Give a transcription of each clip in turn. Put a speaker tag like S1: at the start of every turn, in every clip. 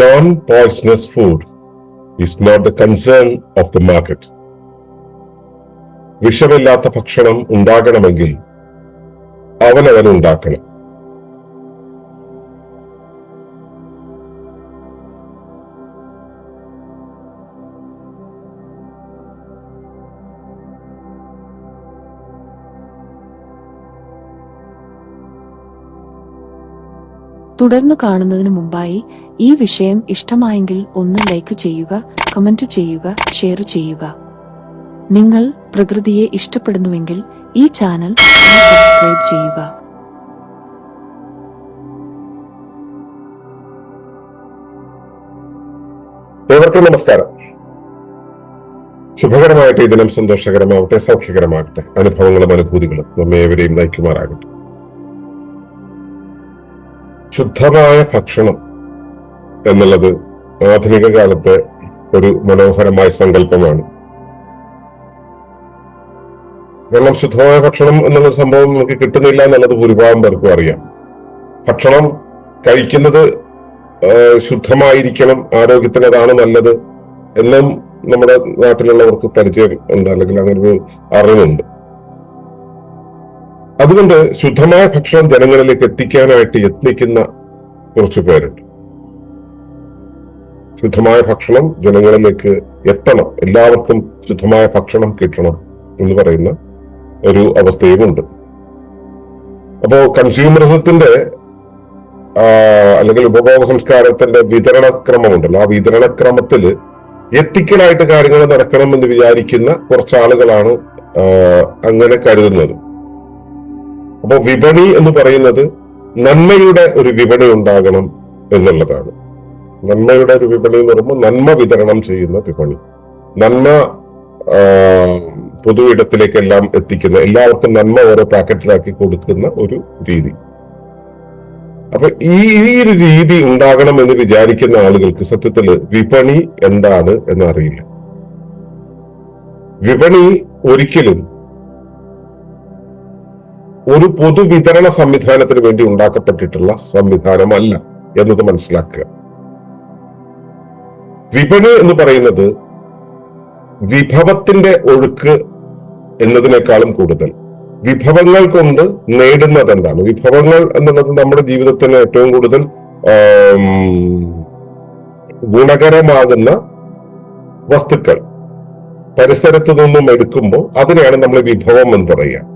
S1: Non-poisonous food is not the concern of the market. വിഷമില്ലാത്ത ഭക്ഷണം ഉണ്ടാകണമെങ്കിൽ അവനവൻ ഉണ്ടാക്കണം.
S2: തുടർന്നു കാണുന്നതിന് മുമ്പായി ഈ വിഷയം ഇഷ്ടമായെങ്കിൽ ഒന്ന് ലൈക്ക് ചെയ്യുക, കമന്റ് ചെയ്യുക, ഷെയർ ചെയ്യുക. നിങ്ങൾ പ്രകൃതിയെ ഇഷ്ടപ്പെടുന്നുവെങ്കിൽ ഈ ചാനൽ സബ്സ്ക്രൈബ് ചെയ്യുക.
S1: ഏവർക്കും നമസ്കാരം. ശുഭകരമായിട്ട് ഈ ദിനം സന്തോഷകരമാവട്ടെ, സൗഖ്യകരമാകട്ടെ. അനുഭവങ്ങളും അനുഭൂതികളും നമ്മെ ഏവരെയും നയിക്കുമാറാകട്ടെ. ശുദ്ധമായ ഭക്ഷണം എന്നുള്ളത് ആധുനിക കാലത്തെ ഒരു മനോഹരമായ സങ്കല്പമാണ്. കാരണം ശുദ്ധമായ ഭക്ഷണം എന്നുള്ള സംഭവം നമുക്ക് കിട്ടുന്നില്ല എന്നുള്ളത് ഭൂരിഭാഗം പേർക്കും അറിയാം. ഭക്ഷണം കഴിക്കുന്നത് ശുദ്ധമായിരിക്കണം, ആരോഗ്യത്തിന് അതാണ് നല്ലത് എന്നും നമ്മുടെ നാട്ടിലുള്ളവർക്ക് പരിചയം ഉണ്ട്, അല്ലെങ്കിൽ അങ്ങനെ ഒരു അറിവുണ്ട്. അതുകൊണ്ട് ശുദ്ധമായ ഭക്ഷണം ജനങ്ങളിലേക്ക് എത്തിക്കാനായിട്ട് യത്നിക്കുന്ന കുറച്ചു പേരുണ്ട്. ശുദ്ധമായ ഭക്ഷണം ജനങ്ങളിലേക്ക് എത്തണം, എല്ലാവർക്കും ശുദ്ധമായ ഭക്ഷണം കിട്ടണം എന്ന് പറയുന്ന ഒരു അവസ്ഥയുമുണ്ട്. അപ്പോ കൺസ്യൂമറിസത്തിന്റെ അല്ലെങ്കിൽ ഉപഭോഗ സംസ്കാരത്തിന്റെ വിതരണക്രമമുണ്ടല്ലോ, ആ വിതരണക്രമത്തിൽ എത്തിക്കലായിട്ട് കാര്യങ്ങൾ നടക്കണമെന്ന് വിചാരിക്കുന്ന കുറച്ചാളുകളാണ് അങ്ങനെ കരുതുന്നത്. അപ്പോ വിപണി എന്ന് പറയുന്നത് നന്മയുടെ ഒരു വിപണി ഉണ്ടാകണം എന്നുള്ളതാണ്. നന്മയുടെ ഒരു വിപണി എന്ന് പറയുമ്പോൾ നന്മ വിതരണം ചെയ്യുന്ന വിപണി, നന്മ പൊതു ഇടത്തിലേക്കെല്ലാം എത്തിക്കുന്ന, എല്ലാവർക്കും നന്മ ഓരോ പാക്കറ്റിലാക്കി കൊടുക്കുന്ന ഒരു രീതി. അപ്പൊ ഈ ഒരു രീതി ഉണ്ടാകണം എന്ന് വിചാരിക്കുന്ന ആളുകൾക്ക് സത്യത്തിൽ വിപണി എന്താണ് എന്നറിയില്ല. വിപണി ഒരിക്കലും ഒരു പൊതുവിതരണ സംവിധാനത്തിന് വേണ്ടി ഉണ്ടാക്കപ്പെട്ടിട്ടുള്ള സംവിധാനമല്ല എന്നത് മനസ്സിലാക്കുക. വിപണി എന്ന് പറയുന്നത് വിഭവത്തിന്റെ ഒഴുക്ക് എന്നതിനേക്കാളും കൂടുതൽ വിഭവങ്ങൾ കൊണ്ട് നേടുന്നത് എന്താണ്. വിഭവങ്ങൾ എന്നുള്ളത് നമ്മുടെ ജീവിതത്തിന് ഏറ്റവും കൂടുതൽ ഗുണകരമാകുന്ന വസ്തുക്കൾ പരിസരത്ത് നിന്നും എടുക്കുമ്പോൾ അതിനെയാണ് നമ്മൾ വിഭവം എന്ന് പറയുക.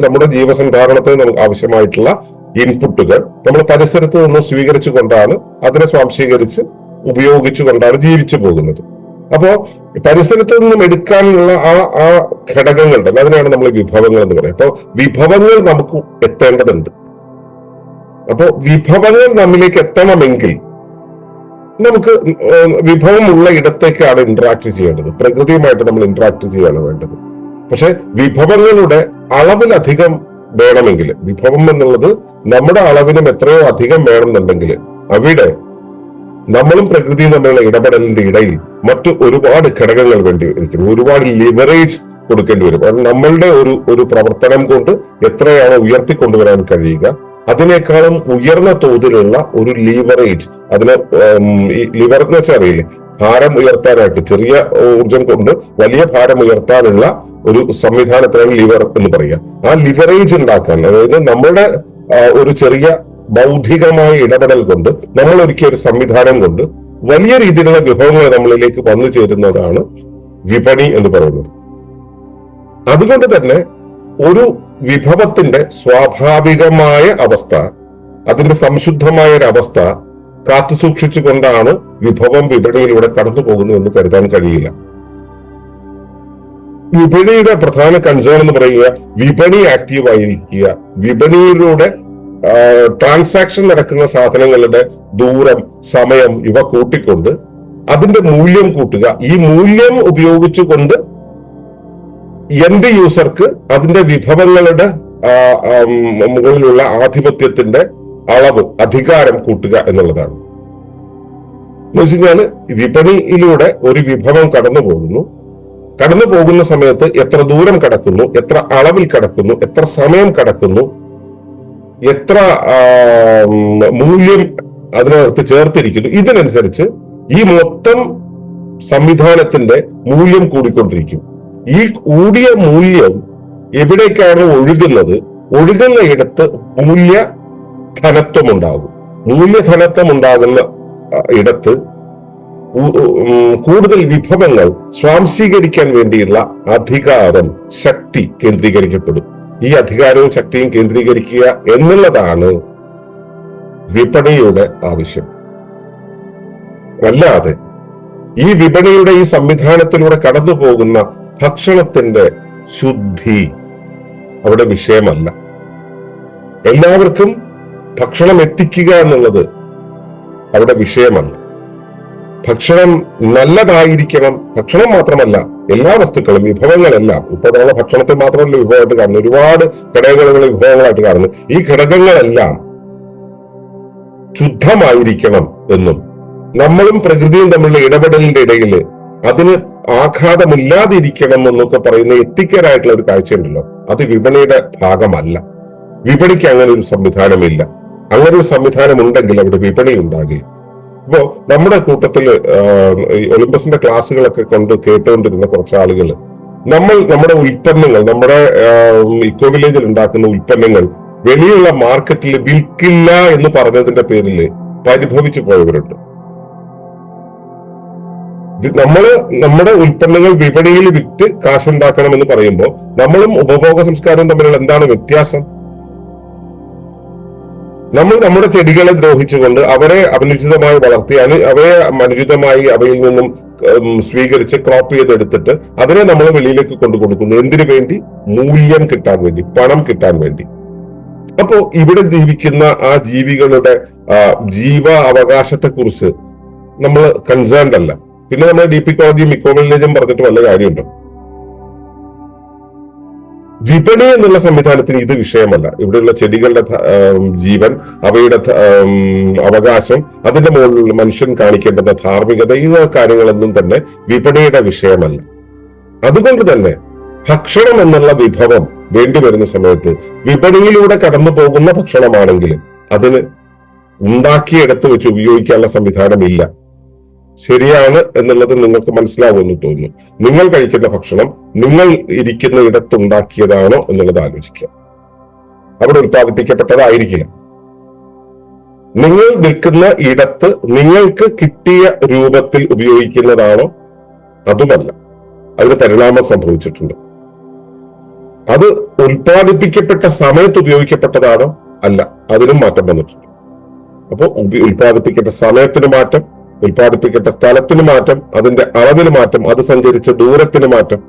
S1: നമ്മുടെ ജീവസന്ധാരണത്തിന് നമുക്ക് ആവശ്യമായിട്ടുള്ള ഇൻപുട്ടുകൾ നമ്മൾ പരിസരത്ത് നിന്ന് സ്വീകരിച്ചു കൊണ്ടാണ്, അതിനെ സ്വാംശീകരിച്ച് ഉപയോഗിച്ചുകൊണ്ടാണ് ജീവിച്ചു പോകുന്നത്. അപ്പോ പരിസരത്ത് നിന്നും എടുക്കാനുള്ള ആ ഘടകങ്ങളുടെ അതിനെയാണ് നമ്മൾ വിഭവങ്ങൾ എന്ന് പറയുക. അപ്പോ വിഭവങ്ങൾ നമുക്ക് എത്തേണ്ടതുണ്ട്. അപ്പോ വിഭവങ്ങൾ നമ്മിലേക്ക് എത്തണമെങ്കിൽ നമുക്ക് വിഭവമുള്ള ഇടത്തേക്കാണ് ഇന്ററാക്ട് ചെയ്യേണ്ടത്. പ്രകൃതിയുമായിട്ട് നമ്മൾ ഇന്ററാക്ട് ചെയ്യാണ് വേണ്ടത്. പക്ഷെ വിഭവങ്ങളുടെ അളവിലധികം വേണമെങ്കിൽ, വിഭവം എന്നുള്ളത് നമ്മുടെ അളവിനും എത്രയോ അധികം വേണമെന്നുണ്ടെങ്കിൽ അവിടെ നമ്മളും പ്രകൃതിയും തമ്മിലുള്ള ഇടപെടലിന്റെ ഇടയിൽ മറ്റു ഒരുപാട് ഘടകങ്ങൾ വേണ്ടി വരും, ഒരുപാട് ലിവറേജ് കൊടുക്കേണ്ടി വരും. കാരണം നമ്മളുടെ ഒരു പ്രവർത്തനം കൊണ്ട് എത്രയാണോ ഉയർത്തിക്കൊണ്ടുവരാൻ കഴിയുക അതിനേക്കാളും ഉയർന്ന തോതിലുള്ള ഒരു ലീവറേജ്, അതിന് ഈ ലിവർ എന്ന് വെച്ചാൽ അറിയില്ലേ, ഭാരം ഉയർത്താനായിട്ട് ചെറിയ ഊർജം കൊണ്ട് വലിയ ഭാരം ഉയർത്താനുള്ള ഒരു സംവിധാനത്തിനാണ് ലിവർ എന്ന് പറയുക. ആ ലിവറേജ് ഉണ്ടാക്കാൻ, അതായത് നമ്മുടെ ഒരു ചെറിയ ബൗദ്ധികമായ ഇടപെടൽ കൊണ്ട് നമ്മൾ ഒരുക്കിയ ഒരു സംവിധാനം കൊണ്ട് വലിയ രീതിയിലുള്ള വിഭവങ്ങൾ നമ്മളിലേക്ക് വന്നു ചേരുന്നതാണ് വിപണി എന്ന് പറയുന്നത്. അതുകൊണ്ട് തന്നെ ഒരു വിഭവത്തിന്റെ സ്വാഭാവികമായ അവസ്ഥ, അതിന്റെ സംശുദ്ധമായ ഒരു അവസ്ഥ കാത്തു സൂക്ഷിച്ചുകൊണ്ടാണ് വിഭവം വിപണിയിലൂടെ കടന്നു പോകുന്നു എന്ന് കരുതാൻ കഴിയില്ല. വിപണിയുടെ പ്രധാന കൺസേൺ എന്ന് പറയുക വിപണി ആക്റ്റീവ് ആയിരിക്കുക, വിപണിയിലൂടെ ട്രാൻസാക്ഷൻ നടക്കുന്ന സാധനങ്ങളുടെ ദൂരം, സമയം ഇവ കൂട്ടിക്കൊണ്ട് അതിന്റെ മൂല്യം കൂട്ടുക. ഈ മൂല്യം ഉപയോഗിച്ചുകൊണ്ട് എൻഡ് യൂസർക്ക് അതിന്റെ വിഭവങ്ങളുടെ മുകളിലുള്ള ആധിപത്യത്തിന്റെ അളവ്, അധികാരം കൂട്ടുക എന്നുള്ളതാണ്. എന്ന് വെച്ച് കഴിഞ്ഞാല് വിപണിയിലൂടെ ഒരു വിഭവം കടന്നു പോകുന്ന സമയത്ത് എത്ര ദൂരം കടക്കുന്നു, എത്ര അളവിൽ കടക്കുന്നു, എത്ര സമയം കടക്കുന്നു, എത്ര മൂല്യം അതിനകത്ത് ചേർത്തിരിക്കുന്നു. ഇതിനനുസരിച്ച് ഈ മൊത്തം സംവിധാനത്തിന്റെ മൂല്യം കൂടിക്കൊണ്ടിരിക്കും. ഈ കൂടിയ മൂല്യം എവിടേക്കാണ് ഒഴുകുന്നത്, ഒഴുകുന്ന ഇടത്ത് മൂല്യധനത്വം ഉണ്ടാകും. മൂല്യധനത്വം ഉണ്ടാകുന്ന ഇടത്ത് കൂടുതൽ വിഭവങ്ങൾ സ്വാംശീകരിക്കാൻ വേണ്ടിയുള്ള അധികാരം, ശക്തി കേന്ദ്രീകരിക്കപ്പെടും. ഈ അധികാരവും ശക്തിയും കേന്ദ്രീകരിക്കുക എന്നുള്ളതാണ് വിപണിയുടെ ആവശ്യം. അല്ലാതെ ഈ വിപണിയുടെ ഈ സംവിധാനത്തിലൂടെ കടന്നു പോകുന്ന ഭക്ഷണത്തിന്റെ ശുദ്ധി അവിടെ വിഷയമല്ല. എല്ലാവർക്കും ഭക്ഷണം എത്തിക്കുക എന്നുള്ളത് അവിടെ വിഷയമല്ല. ഭക്ഷണം നല്ലതായിരിക്കണം. ഭക്ഷണം മാത്രമല്ല, എല്ലാ വസ്തുക്കളും, വിഭവങ്ങളെല്ലാം, ഇപ്പോൾ നമ്മളെ ഭക്ഷണത്തെ മാത്രമല്ല വിഭവമായിട്ട് കാണുന്നു, ഒരുപാട് ഘടകങ്ങൾ വിഭവങ്ങളായിട്ട് കാണുന്നു. ഈ ഘടകങ്ങളെല്ലാം ശുദ്ധമായിരിക്കണം എന്നും നമ്മളും പ്രകൃതിയും തമ്മിലുള്ള ഇടപെടലിന്റെ ഇടയിൽ അതിന് ആഘാതമില്ലാതിരിക്കണം എന്നൊക്കെ പറയുന്ന എത്തിക്കലായിട്ടുള്ള ഒരു കാഴ്ചയുണ്ടല്ലോ, അത് വിപണിയുടെ ഭാഗമല്ല. വിപണിക്ക് അങ്ങനെ ഒരു സംവിധാനമില്ല. അങ്ങനെ ഒരു സംവിധാനം ഉണ്ടെങ്കിൽ അവിടെ വിപണി ഉണ്ടാകില്ല. ഇപ്പോ നമ്മുടെ കൂട്ടത്തില് ഒളിമ്പസിന്റെ ക്ലാസ്സുകളൊക്കെ കേട്ടുകൊണ്ടിരുന്ന കുറച്ച് ആളുകൾ നമ്മുടെ ഉൽപ്പന്നങ്ങൾ, നമ്മുടെ ഇക്കോ വില്ലേജിൽ ഉണ്ടാക്കുന്ന ഉൽപ്പന്നങ്ങൾ വെളിയുള്ള മാർക്കറ്റിൽ വിൽക്കില്ല എന്ന് പറഞ്ഞതിന്റെ പേരിൽ പരിഭവിച്ചു പോയവരുണ്ട്. നമ്മുടെ ഉൽപ്പന്നങ്ങൾ വിപണിയിൽ വിറ്റ് കാശുണ്ടാക്കണമെന്ന് പറയുമ്പോൾ നമ്മളും ഉപഭോഗ സംസ്കാരവും തമ്മിലുള്ള എന്താണ് വ്യത്യാസം? നമ്മൾ നമ്മുടെ ചെടികളെ ദ്രോഹിച്ചുകൊണ്ട് അവരെ അനുചിതമായി വളർത്തി അവയെ അനുചിതമായി അവയിൽ നിന്നും സ്വീകരിച്ച് ക്രോപ്പ് ചെയ്തെടുത്തിട്ട് അതിനെ നമ്മൾ വെളിയിലേക്ക് കൊണ്ടു കൊടുക്കുന്നു. എന്തിനു വേണ്ടി? മൂല്യം കിട്ടാൻ വേണ്ടി, പണം കിട്ടാൻ വേണ്ടി. അപ്പോ ഇവിടെ ജീവിക്കുന്ന ആ ജീവികളുടെ ജീവ അവകാശത്തെ കുറിച്ച് നമ്മൾ കൺസേൺഡ് അല്ല. പിന്നെ നമ്മൾ ഡീപ് ഇക്കോളജിയും ഇക്കോ വില്ലേജും പറഞ്ഞിട്ട് വല്ല കാര്യമുണ്ടോ? വിപണി എന്നുള്ള സംവിധാനത്തിന് ഇത് വിഷയമല്ല. ഇവിടെയുള്ള ചെടികളുടെ ജീവൻ, അവയുടെ അവകാശം, അതിന്റെ മുകളിൽ മനുഷ്യൻ കാണിക്കേണ്ടുന്ന ധാർമ്മികത, ഈ കാര്യങ്ങളൊന്നും തന്നെ വിപണിയുടെ വിഷയമല്ല. അതുകൊണ്ട് തന്നെ ഭക്ഷണം എന്നുള്ള വിഭവം വേണ്ടി വരുന്ന സമയത്ത് വിപണിയിലൂടെ കടന്നു പോകുന്ന ഭക്ഷണമാണെങ്കിൽ അതിന് ഉണ്ടാക്കിയെടുത്ത് വെച്ച് ഉപയോഗിക്കാനുള്ള സംവിധാനമില്ല. ശരിയാണ് എന്നുള്ളത് നിങ്ങൾക്ക് മനസ്സിലാവുമെന്ന് തോന്നുന്നു. നിങ്ങൾ കഴിക്കുന്ന ഭക്ഷണം നിങ്ങൾ ഇരിക്കുന്ന ഇടത്തുണ്ടാക്കിയതാണോ എന്നുള്ളത് ആലോചിക്കുക. അവിടെ ഉത്പാദിപ്പിക്കപ്പെട്ടതായിരിക്കില്ല. നിങ്ങൾ നിൽക്കുന്ന ഇടത്ത് നിങ്ങൾക്ക് കിട്ടിയ രൂപത്തിൽ ഉപയോഗിക്കുന്നതാണോ? അതുമല്ല. അതിന് പരിണാമം സംഭവിച്ചിട്ടുണ്ട്. അത് ഉത്പാദിപ്പിക്കപ്പെട്ട സമയത്ത് ഉപയോഗിക്കപ്പെട്ടതാണോ? അല്ല. അതിനും മാറ്റം വന്നിട്ടുണ്ട്. അപ്പോൾ ഉത്പാദിപ്പിക്കേണ്ട സമയത്തിന് മാറ്റം, ഉത്പാദിപ്പിക്കേണ്ട സ്ഥലത്തിന് മാറ്റം, അതിന്റെ അളവിന് മാറ്റം, അത് സഞ്ചരിച്ച ദൂരത്തിന് മാറ്റം,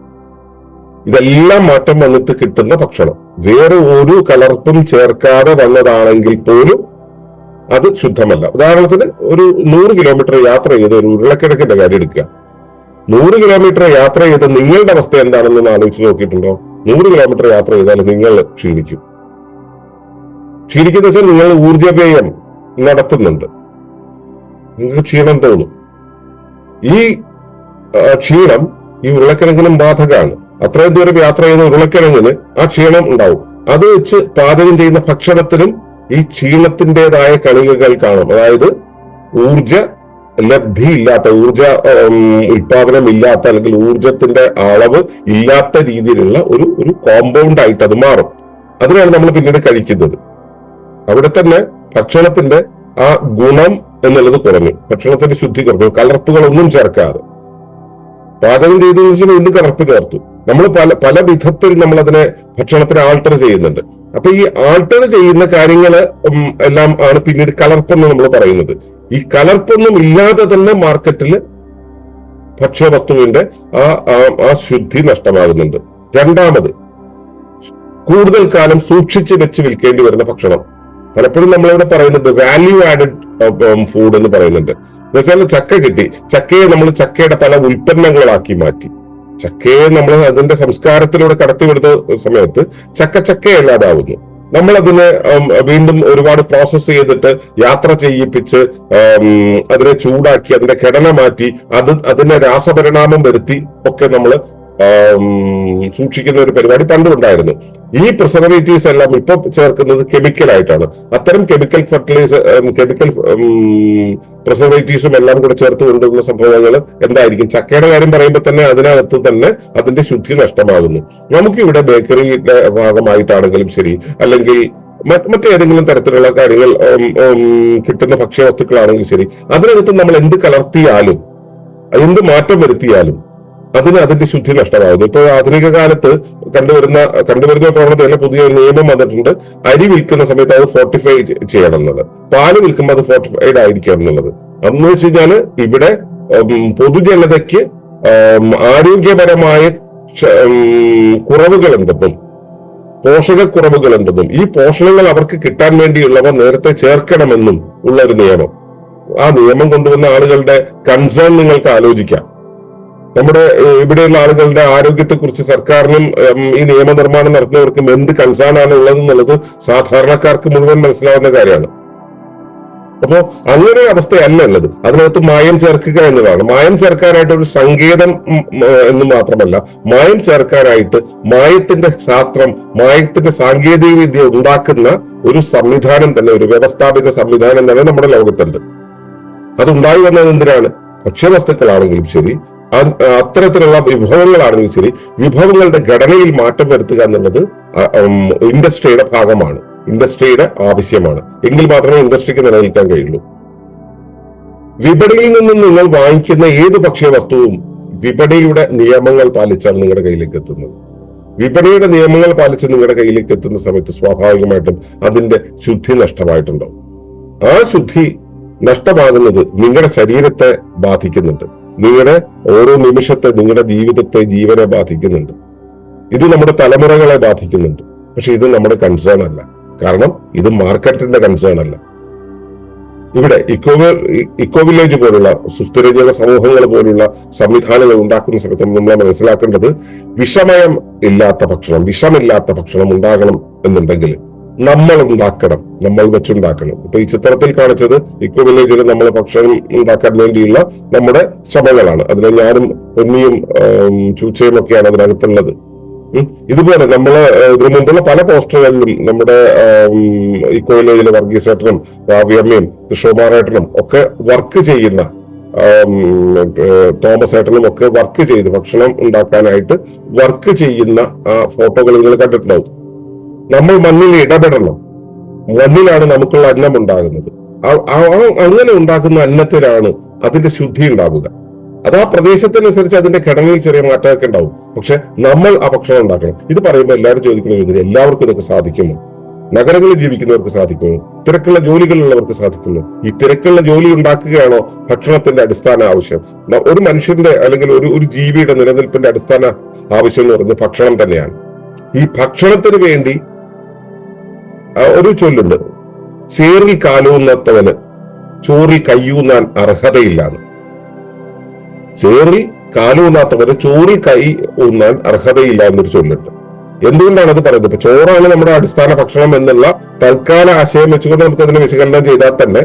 S1: ഇതെല്ലാം മാറ്റം വന്നിട്ട് കിട്ടുന്ന ഭക്ഷണം വേറെ ഒരു കലർപ്പും ചേർക്കാതെ വന്നതാണെങ്കിൽ പോലും അത് ശുദ്ധമല്ല. ഉദാഹരണത്തിന് ഒരു 100 കിലോമീറ്റർ യാത്ര ചെയ്ത് ഒരു ഉരുളക്കിഴക്കിന്റെ കാര്യം എടുക്കുക. 100 കിലോമീറ്റർ യാത്ര ചെയ്ത് നിങ്ങളുടെ അവസ്ഥ എന്താണെന്ന് ആലോചിച്ച് നോക്കിയിട്ടുണ്ടോ? 100 കിലോമീറ്റർ യാത്ര ചെയ്താൽ നിങ്ങൾ ക്ഷീണിക്കും. ക്ഷീണിക്കുന്ന വെച്ചാൽ നിങ്ങൾ ഊർജവ്യയം നടത്തുന്നുണ്ട്, നിങ്ങൾക്ക് ക്ഷീണം തോന്നും. ഈ ക്ഷീണം ഈ ഉരുളക്കിഴങ്ങിനും ബാധകമാണ്. അത്രയും ദൂരം യാത്ര ചെയ്യുന്ന ഉരുളക്കിഴങ്ങിന് ആ ക്ഷീണം ഉണ്ടാവും. അത് വെച്ച് പാചകം ചെയ്യുന്ന ഭക്ഷണത്തിനും ഈ ക്ഷീണത്തിൻ്റെതായ കണികകൾ കാണും. അതായത് ഊർജ ലബ്ധി ഇല്ലാത്ത, ഊർജ ഉൽപാദനം ഇല്ലാത്ത, അല്ലെങ്കിൽ ഊർജത്തിന്റെ അളവ് ഇല്ലാത്ത രീതിയിലുള്ള ഒരു കോമ്പൗണ്ട് ആയിട്ട് അത് മാറും. അതിനാണ് നമ്മൾ പിന്നീട് കഴിക്കുന്നത്. അവിടെ തന്നെ ഭക്ഷണത്തിന്റെ ആ ഗുണം എന്നുള്ളത് കുറഞ്ഞു, ഭക്ഷണത്തിന്റെ ശുദ്ധി കുറഞ്ഞു. കലർപ്പുകളൊന്നും ചേർക്കാതെ പാചകം ചെയ്തു വീണ്ടും കലർപ്പ് ചേർത്തു. നമ്മൾ പല വിധത്തിൽ നമ്മൾ അതിനെ ഭക്ഷണത്തിന് ആൾട്ടർ ചെയ്യുന്നുണ്ട്. അപ്പൊ ഈ ആൾട്ടർ ചെയ്യുന്ന കാര്യങ്ങള് എല്ലാം ആണ് പിന്നീട് കലർപ്പെന്ന് നമ്മൾ പറയുന്നത്. ഈ കലർപ്പൊന്നും ഇല്ലാതെ തന്നെ മാർക്കറ്റിൽ ഭക്ഷ്യവസ്തുവിന്റെ ആ ശുദ്ധി നഷ്ടമാകുന്നുണ്ട്. രണ്ടാമത്, കൂടുതൽ കാലം സൂക്ഷിച്ച് വെച്ച് വിൽക്കേണ്ടി വരുന്ന ഭക്ഷണം. പലപ്പോഴും നമ്മളിവിടെ പറയുന്നത് വാല്യൂ ആഡഡ് ഫുഡ് എന്ന് പറയുന്നുണ്ട്. എന്നുവെച്ചാൽ ചക്ക കിട്ടി, ചക്കയെ നമ്മൾ ചക്കയുടെ പല ഉൽപ്പന്നങ്ങളാക്കി മാറ്റി. ചക്കയെ നമ്മൾ അതിന്റെ സംസ്കാരത്തിലൂടെ കടത്തിവിടുന്ന സമയത്ത് ചക്കയല്ലാതാവുന്നു. നമ്മൾ അതിനെ വീണ്ടും ഒരുപാട് പ്രോസസ് ചെയ്തിട്ട് യാത്ര ചെയ്യിപ്പിച്ച് അതിനെ ചൂടാക്കി അതിന്റെ ഘടന മാറ്റി അതിനെ രാസപരിണാമം വരുത്തി ഒക്കെ നമ്മൾ സൂക്ഷിക്കുന്ന ഒരു പരിപാടി പണ്ടുണ്ടായിരുന്നു. ഈ പ്രിസർവേറ്റീവ്സ് എല്ലാം ഇപ്പൊ ചേർക്കുന്നത് കെമിക്കലായിട്ടാണ്. അത്തരം കെമിക്കൽ പ്രിസർവേറ്റീവ്സും എല്ലാം കൂടെ ചേർത്ത് കൊണ്ടുവരുന്ന സംഭവങ്ങൾ എന്തായിരിക്കും? ചക്കയുടെ കാര്യം പറയുമ്പോൾ തന്നെ അതിനകത്ത് തന്നെ അതിന്റെ ശുദ്ധി നഷ്ടമാകുന്നു. നമുക്കിവിടെ ബേക്കറിയുടെ ഭാഗമായിട്ടാണെങ്കിലും ശരി, അല്ലെങ്കിൽ മറ്റേതെങ്കിലും തരത്തിലുള്ള കാര്യങ്ങൾ കിട്ടുന്ന ഭക്ഷ്യവസ്തുക്കളാണെങ്കിലും ശരി, അതിനകത്ത് നമ്മൾ എന്ത് കലർത്തിയാലും എന്ത് മാറ്റം വരുത്തിയാലും അതിന്റെ ശുദ്ധി നഷ്ടമാകുന്നു. ഇപ്പൊ ആധുനിക കാലത്ത് കണ്ടുവരുന്ന പ്രവണതയല്ല, പുതിയ നിയമം വന്നിട്ടുണ്ട്. അരി വിൽക്കുന്ന സമയത്ത് അത് ഫോർട്ടിഫൈ ചെയ്യണം എന്നത്, പാല് വിൽക്കുമ്പോൾ അത് ഫോർട്ടിഫൈഡ് ആയിരിക്കണം എന്നുള്ളത്. അതെന്ന് വെച്ച് കഴിഞ്ഞാല് ഇവിടെ പൊതുജനതയ്ക്ക് ആരോഗ്യപരമായ കുറവുകൾ എന്തെന്നും പോഷകക്കുറവുകൾ എന്തെന്നും ഈ പോഷകങ്ങൾ അവർക്ക് കിട്ടാൻ വേണ്ടിയുള്ളവ നേരത്തെ ചേർക്കണമെന്നും ഉള്ള ഒരു നിയമം. ആ നിയമം കൊണ്ടുവന്ന ആളുകളുടെ കൺസേൺ നിങ്ങൾക്ക് ആലോചിക്കാം. നമ്മുടെ ഇവിടെയുള്ള ആളുകളുടെ ആരോഗ്യത്തെക്കുറിച്ച് സർക്കാരിനും ഈ നിയമനിർമ്മാണം നടത്തുന്നവർക്കും എന്ത് കൺസേൺ ആണ് ഉള്ളതെന്നുള്ളത് സാധാരണക്കാർക്ക് മുഴുവൻ മനസ്സിലാവുന്ന കാര്യമാണ്. അപ്പോ അങ്ങനെ അവസ്ഥയല്ല ഉള്ളത്. അതിനകത്ത് മായം ചേർക്കുക എന്നതാണ്. മായം ചേർക്കാനായിട്ട് ഒരു സങ്കേതം എന്ന് മാത്രമല്ല, മായം ചേർക്കാനായിട്ട് മായത്തിന്റെ ശാസ്ത്രം, മായത്തിന്റെ സാങ്കേതിക വിദ്യ ഉണ്ടാക്കുന്ന ഒരു സംവിധാനം തന്നെ, ഒരു വ്യവസ്ഥാപിത സംവിധാനം തന്നെ നമ്മുടെ ലോകത്തുണ്ട്. അതുണ്ടായി വന്നത് എന്തിനാണ്? ഭക്ഷ്യവസ്തുക്കളാണെങ്കിലും ശരി, അത്തരത്തിലുള്ള വിഭവങ്ങളാണെങ്കിലും ശരി, വിഭവങ്ങളുടെ ഘടനയിൽ മാറ്റം വരുത്തുക എന്നുള്ളത് ഇൻഡസ്ട്രിയുടെ ഭാഗമാണ്, ഇൻഡസ്ട്രിയുടെ ആവശ്യമാണ്. എങ്കിൽ മാത്രമേ ഇൻഡസ്ട്രിക്ക് നിലനിൽക്കാൻ കഴിയുള്ളൂ. വിപണിയിൽ നിന്നും നിങ്ങൾ വാങ്ങിക്കുന്ന ഏത് ഭക്ഷ്യവസ്തുവും വിപണിയുടെ നിയമങ്ങൾ പാലിച്ചാണ് നിങ്ങളുടെ കയ്യിലേക്ക് എത്തുന്നത്. വിപണിയുടെ നിയമങ്ങൾ പാലിച്ച് നിങ്ങളുടെ കയ്യിലേക്ക് എത്തുന്ന സമയത്ത് സ്വാഭാവികമായിട്ടും അതിന്റെ ശുദ്ധി നഷ്ടമായിട്ടുണ്ടാവും. ആ ശുദ്ധി നഷ്ടമാകുന്നത് നിങ്ങളുടെ ശരീരത്തെ ബാധിക്കുന്നുണ്ട്, നിങ്ങളുടെ ഓരോ നിമിഷത്തെ, നിങ്ങളുടെ ജീവിതത്തെ, ജീവനെ ബാധിക്കുന്നുണ്ട്. ഇത് നമ്മുടെ തലമുറകളെ ബാധിക്കുന്നുണ്ട്. പക്ഷെ ഇത് നമ്മുടെ കൺസേൺ അല്ല. കാരണം ഇത് മാർക്കറ്റിന്റെ കൺസേൺ അല്ല. ഇവിടെ ഇക്കോ വില്ലേജ് പോലുള്ള സുസ്ഥിര ജൈവ സമൂഹങ്ങൾ പോലുള്ള സംവിധാനങ്ങൾ ഉണ്ടാക്കുന്ന സമയത്ത് നമ്മൾ മനസ്സിലാക്കേണ്ടത്, വിഷമയം ഇല്ലാത്ത ഭക്ഷണം, വിഷമില്ലാത്ത ഭക്ഷണം ഉണ്ടാകണം എന്നുണ്ടെങ്കിൽ നമ്മൾ ഉണ്ടാക്കണം, നമ്മൾ വെച്ചുണ്ടാക്കണം. ഇപ്പൊ ഈ ചിത്രത്തിൽ കാണിച്ചത് ഇക്കോ വില്ലേജിൽ നമ്മൾ ഭക്ഷണം ഉണ്ടാക്കാൻ വേണ്ടിയുള്ള നമ്മുടെ ശ്രമങ്ങളാണ്. അതിൽ ഞാനും പൊന്നിയും ചൂച്ചയും ഒക്കെയാണ് അതിനകത്തുള്ളത്. ഇതുപോലെ നമ്മള് ഇതിനു മുമ്പുള്ള പല പോസ്റ്ററുകളിലും നമ്മുടെ ഇക്കോ വില്ലേജിലെ വർഗീസേട്ടനും രാവ്യമ്മയും കൃഷ്ണകുമാരേട്ടനും ഒക്കെ വർക്ക് ചെയ്യുന്ന, തോമസ് ഏട്ടനും ഒക്കെ വർക്ക് ചെയ്ത് ഭക്ഷണം ഉണ്ടാക്കാനായിട്ട് വർക്ക് ചെയ്യുന്ന ആ ഫോട്ടോകൾ നിങ്ങൾ കണ്ടിട്ടുണ്ടാവും. നമ്മൾ മണ്ണിൽ ഇടപെടണം. മണ്ണിലാണ് നമുക്കുള്ള അന്നം ഉണ്ടാകുന്നത്. അങ്ങനെ ഉണ്ടാക്കുന്ന അന്നത്തിലാണ് അതിന്റെ ശുദ്ധി ഉണ്ടാവുക. അത് ആ പ്രദേശത്തിനനുസരിച്ച് അതിന്റെ ഘടനയിൽ ചെറിയ മാറ്റമൊക്കെ ഉണ്ടാവും. പക്ഷെ നമ്മൾ ആ ഭക്ഷണം ഉണ്ടാക്കണം. ഇത് പറയുമ്പോൾ എല്ലാവരും ചോദിക്കുന്നത്, എല്ലാവർക്കും ഇതൊക്കെ സാധിക്കുമോ? നഗരങ്ങളിൽ ജീവിക്കുന്നവർക്ക് സാധിക്കുമോ? തിരക്കുള്ള ജോലികളുള്ളവർക്ക് സാധിക്കുമോ? ഈ തിരക്കുള്ള ജോലി ഉണ്ടാക്കുകയാണോ ഭക്ഷണത്തിന്റെ അടിസ്ഥാന ആവശ്യം? ഒരു മനുഷ്യന്റെ അല്ലെങ്കിൽ ഒരു ജീവിയുടെ നിലനിൽപ്പിന്റെ അടിസ്ഥാന ആവശ്യം എന്ന് പറയുന്നത് ഭക്ഷണം തന്നെയാണ്. ഈ ഭക്ഷണത്തിന് വേണ്ടി ഒരു ചൊല്ലുണ്ട്, ചേറിൽ കാലൂന്നത്തവന് ചോറിൽ കയ്യൂന്നാൻ അർഹതയില്ലാന്ന്. ചേറിൽ കാലൂന്നാത്തവന് ചോറിൽ കൈ ഊന്നാൻ അർഹതയില്ല എന്നൊരു ചൊല്ലുണ്ട്. എന്തുകൊണ്ടാണ് അത് പറയുന്നത്? ഇപ്പൊ ചോറാണ് നമ്മുടെ അടിസ്ഥാന ഭക്ഷണം എന്നുള്ള തൽക്കാല ആശയം വെച്ചുകൊണ്ട് നമുക്ക് അതിനെ വിശകലനം ചെയ്താൽ തന്നെ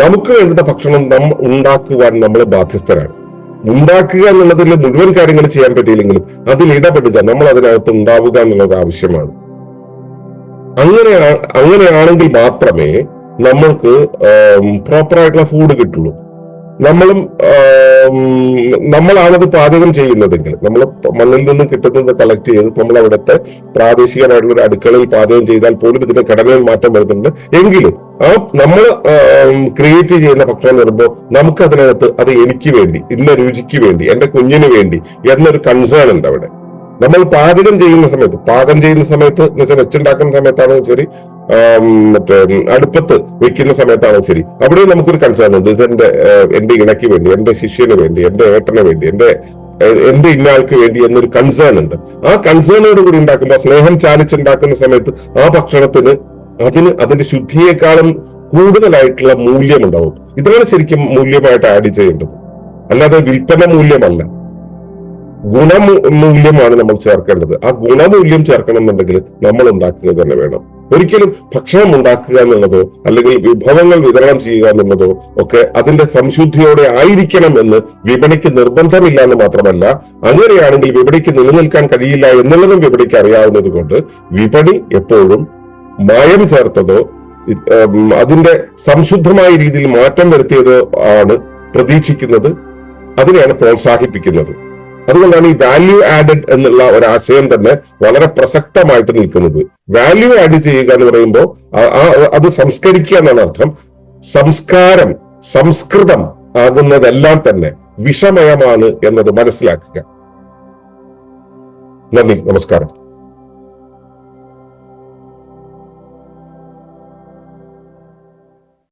S1: നമുക്ക് വേണ്ടുന്ന ഭക്ഷണം ഉണ്ടാക്കുവാൻ നമ്മൾ ബാധ്യസ്ഥരാണ്. ഉണ്ടാക്കുക എന്നുള്ളതിൽ മുഴുവൻ കാര്യങ്ങൾ ചെയ്യാൻ പറ്റിയില്ലെങ്കിലും അതിൽ ഇടപെടുക, നമ്മൾ അതിനകത്ത് ഉണ്ടാവുക എന്നുള്ളത് ആവശ്യമാണ്. അങ്ങനെയാണെങ്കിൽ മാത്രമേ നമ്മൾക്ക് പ്രോപ്പറായിട്ടുള്ള ഫുഡ് കിട്ടുള്ളൂ. നമ്മളാണത് പാചകം ചെയ്യുന്നതെങ്കിൽ, നമ്മൾ മണ്ണിൽ നിന്നും കിട്ടുന്നത് കളക്ട് ചെയ്ത് നമ്മൾ അവിടുത്തെ പ്രാദേശികമായിട്ടുള്ള ഒരു അടുക്കളയിൽ പാചകം ചെയ്താൽ പോലും ഇതിന്റെ ഘടനയിൽ മാറ്റം വരുന്നുണ്ട്. എങ്കിലും നമ്മൾ ക്രിയേറ്റ് ചെയ്യുന്ന ഭക്ഷണം വരുമ്പോൾ നമുക്ക് അതിനകത്ത് അത് എനിക്ക് വേണ്ടി, ഇന്ന രുചിക്ക് വേണ്ടി, എന്റെ കുഞ്ഞിന് വേണ്ടി എന്നൊരു കൺസേൺ ഉണ്ട് അവിടെ. നമ്മൾ പാചകം ചെയ്യുന്ന സമയത്ത് എന്ന് വെച്ചാൽ വെച്ചുണ്ടാക്കുന്ന സമയത്താണെങ്കിൽ ശരി, അടുപ്പത്ത് വെക്കുന്ന സമയത്താണെങ്കിൽ ശരി, അവിടെ നമുക്കൊരു കൺസേൺ ഉണ്ട്. ഇത് എന്റെ ഇണയ്ക്ക് വേണ്ടി, എന്റെ ശിഷ്യന് വേണ്ടി, എന്റെ ഏട്ടന് വേണ്ടി, എന്റെ ഇന്നയാൾക്ക് വേണ്ടി എന്നൊരു കൺസേൺ ഉണ്ട്. ആ കൺസേണോട് കൂടി ഉണ്ടാക്കുമ്പോൾ, സ്നേഹം ചാലിച്ചുണ്ടാക്കുന്ന സമയത്ത് ആ ഭക്ഷണത്തിന് അതിന്റെ ശുദ്ധിയെക്കാളും കൂടുതലായിട്ടുള്ള മൂല്യമുണ്ടാവും. ഇതാണ് ശരിക്കും മൂല്യമായിട്ട് ആഡ് ചെയ്യേണ്ടത്, അല്ലാതെ വിൽപ്പന മൂല്യമല്ല. ഗുണമൂല്യമാണ് നമ്മൾ ചേർക്കേണ്ടത്. ആ ഗുണമൂല്യം ചേർക്കണം എന്നുണ്ടെങ്കിൽ നമ്മൾ ഉണ്ടാക്കുക തന്നെ വേണം. ഒരിക്കലും ഭക്ഷണം ഉണ്ടാക്കുക എന്നുള്ളതോ അല്ലെങ്കിൽ വിഭവങ്ങൾ വിതരണം ചെയ്യുക എന്നുള്ളതോ ഒക്കെ അതിന്റെ സംശുദ്ധിയോടെ ആയിരിക്കണം എന്ന് വിപണിക്ക് നിർബന്ധമില്ല എന്ന് മാത്രമല്ല, അങ്ങനെയാണെങ്കിൽ വിപണിക്ക് നിലനിൽക്കാൻ കഴിയില്ല എന്നുള്ളതും വിപണിക്ക് അറിയാവുന്നത് കൊണ്ട് വിപണി എപ്പോഴും മായം ചേർത്തതോ അതിന്റെ സംശുദ്ധമായ രീതിയിൽ മാറ്റം വരുത്തിയതോ ആണ് പ്രതീക്ഷിക്കുന്നത്, അതിനെയാണ് പ്രോത്സാഹിപ്പിക്കുന്നത്. അതുകൊണ്ടാണ് ഈ വാല്യൂ ആഡഡ് എന്നുള്ള ഒരു ആശയം തന്നെ വളരെ പ്രസക്തമായിട്ട് നിൽക്കുന്നത്. വാല്യൂ ആഡ് ചെയ്യുക എന്ന് പറയുമ്പോൾ അത് സംസ്കരിക്കുക എന്നാണ് അർത്ഥം. സംസ്കാരം, സംസ്കൃതം ആകുന്നതെല്ലാം തന്നെ വിഷമയമാണ് എന്നത് മനസ്സിലാക്കുക. നന്ദി, നമസ്കാരം.